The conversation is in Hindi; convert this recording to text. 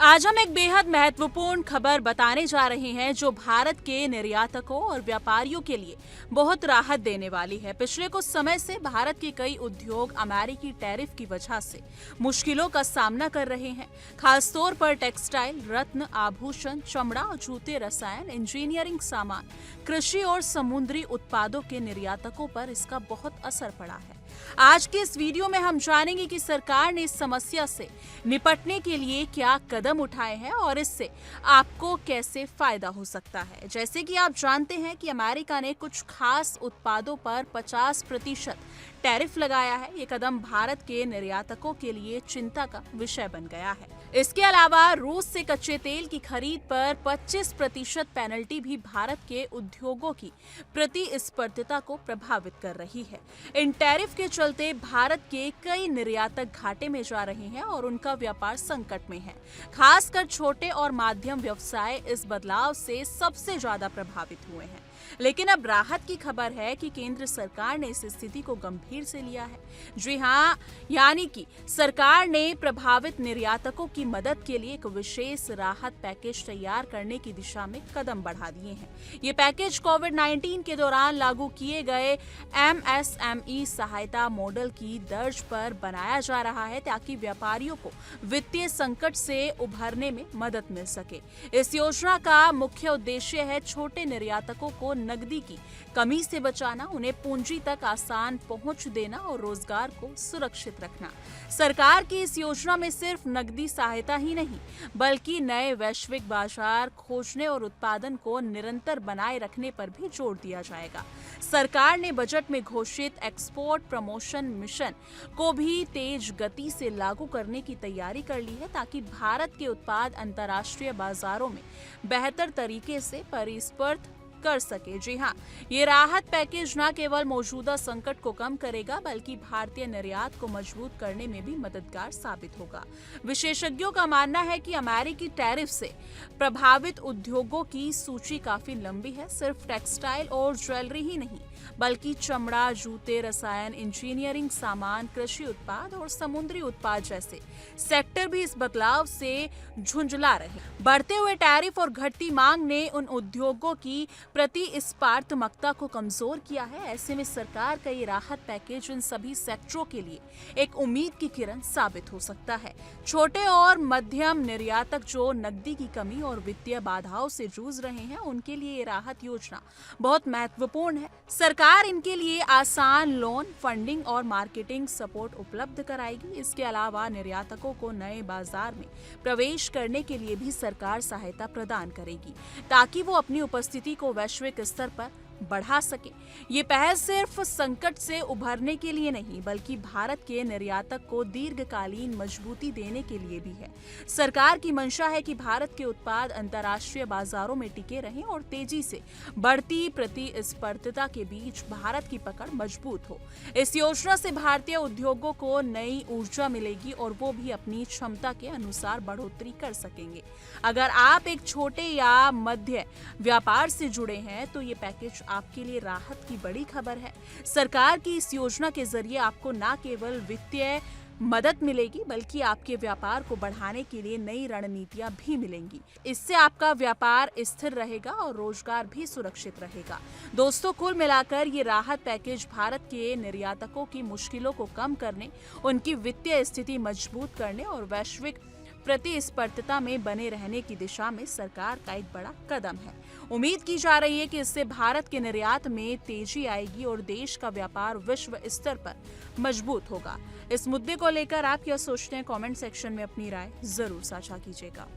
आज हम एक बेहद महत्वपूर्ण खबर बताने जा रहे हैं जो भारत के निर्यातकों और व्यापारियों के लिए बहुत राहत देने वाली है। पिछले कुछ समय से भारत के कई उद्योग अमेरिकी टैरिफ की वजह से मुश्किलों का सामना कर रहे हैं। खासतौर पर टेक्सटाइल, रत्न, आभूषण, चमड़ा, जूते, रसायन, इंजीनियरिंग सामान, कृषि और समुद्री उत्पादों के निर्यातकों पर इसका बहुत असर पड़ा है। आज के इस वीडियो में हम जानेंगे कि सरकार ने इस समस्या से निपटने के लिए क्या कदम उठाए हैं और इससे आपको कैसे फायदा हो सकता है। जैसे कि आप जानते हैं कि अमेरिका ने कुछ खास उत्पादों पर 50% टैरिफ लगाया है। ये कदम भारत के निर्यातकों के लिए चिंता का विषय बन गया है। इसके अलावा रूस से कच्चे तेल की खरीद पर 25% पेनल्टी भी भारत के उद्योगों की प्रतिस्पर्धिता को प्रभावित कर रही है। इन टैरिफ के चलते भारत के कई निर्यातक घाटे में जा रहे हैं और उनका व्यापार संकट में है। खासकर छोटे और माध्यम व्यवसाय इस बदलाव से सबसे ज्यादा प्रभावित हुए हैं। लेकिन अब राहत की खबर है कि केंद्र सरकार ने इस स्थिति को गंभीर से लिया है। जी हां, यानी कि सरकार ने प्रभावित निर्यातकों की मदद के लिए एक विशेष राहत पैकेज तैयार करने की दिशा में कदम बढ़ा दिए हैं। ये पैकेज कोविड-19 के दौरान लागू किए गए MSME सहायता मॉडल की तर्ज पर बनाया जा रहा है ताकि व्यापारियों को वित्तीय संकट से उभरने में मदद मिल सके। इस योजना का मुख्य उद्देश्य है छोटे निर्यातकों को नकदी की कमी से बचाना, उन्हें पूंजी तक आसान पहुंच देना और रोजगार को सुरक्षित रखना। सरकार की इस योजना में सिर्फ नकदी सहायता ही नहीं, बल्कि नए वैश्विक बाजार खोजने और उत्पादन को निरंतर बनाए रखने पर भी जोर दिया जाएगा। सरकार ने बजट में घोषित एक्सपोर्ट प्रमोशन मिशन को भी तेज गति से लागू करने की तैयारी कर ली है ताकि भारत के उत्पाद अंतर्राष्ट्रीय बाजारों में बेहतर तरीके से प्रतिस्पर्धा कर सके। जी हाँ, ये राहत पैकेज न केवल मौजूदा संकट को कम करेगा बल्कि भारतीय निर्यात को मजबूत करने में भी मददगार साबित होगा। विशेषज्ञों का मानना है कि अमेरिकी टैरिफ से प्रभावित उद्योगों की सूची काफी लंबी है। सिर्फ टेक्सटाइल और ज्वेलरी ही नहीं, बल्कि चमड़ा, जूते, रसायन, इंजीनियरिंग सामान, कृषि उत्पाद और समुद्री उत्पाद जैसे सेक्टर भी इस बदलाव से झुंझला रहे। बढ़ते हुए टैरिफ और घटती मांग ने उन उद्योगों की प्रतिस्पर्धात्मकता को कमजोर किया है। ऐसे में सरकार का ये राहत पैकेज इन सभी सेक्टरों के लिए एक उम्मीद की किरण साबित हो सकता है। छोटे और मध्यम निर्यातक जो नकदी की कमी और वित्तीय बाधाओं से जूझ रहे हैं, उनके लिए ये राहत योजना बहुत महत्वपूर्ण है। सरकार इनके लिए आसान लोन, फंडिंग और मार्केटिंग सपोर्ट उपलब्ध कराएगी। इसके अलावा निर्यातकों को नए बाजार में प्रवेश करने के लिए भी सरकार सहायता प्रदान करेगी ताकि वो अपनी उपस्थिति को वैश्विक स्तर पर बढ़ा सके। ये पहल सिर्फ संकट से उभरने के लिए नहीं, बल्कि भारत के निर्यातक को दीर्घकालीन मजबूती देने के लिए भी है। सरकार की मंशा है कि भारत के उत्पाद अंतर्राष्ट्रीय बाजारों में टिके रहें और तेजी से बढ़ती प्रतिस्पर्धा के बीच भारत की पकड़ मजबूत हो। इस योजना से भारतीय उद्योगों को नई ऊर्जा मिलेगी और वो भी अपनी क्षमता के अनुसार बढ़ोतरी कर सकेंगे। अगर आप एक छोटे या मध्य व्यापार से जुड़े हैं तो ये पैकेज आपके लिए राहत की बड़ी खबर है। सरकार की इस योजना के जरिए आपको न केवल वित्तीय मदद मिलेगी बल्कि आपके व्यापार को बढ़ाने के लिए नई रणनीतियां भी मिलेंगी। इससे आपका व्यापार स्थिर रहेगा और रोजगार भी सुरक्षित रहेगा। दोस्तों, कुल मिलाकर ये राहत पैकेज भारत के निर्यातकों की मुश्किलों को कम करने, उनकी वित्तीय स्थिति मजबूत करने और वैश्विक प्रतिस्पर्धा में बने रहने की दिशा में सरकार का एक बड़ा कदम है। उम्मीद की जा रही है कि इससे भारत के निर्यात में तेजी आएगी और देश का व्यापार विश्व स्तर पर मजबूत होगा। इस मुद्दे को लेकर आप क्या सोचते हैं? कमेंट सेक्शन में अपनी राय जरूर साझा कीजिएगा।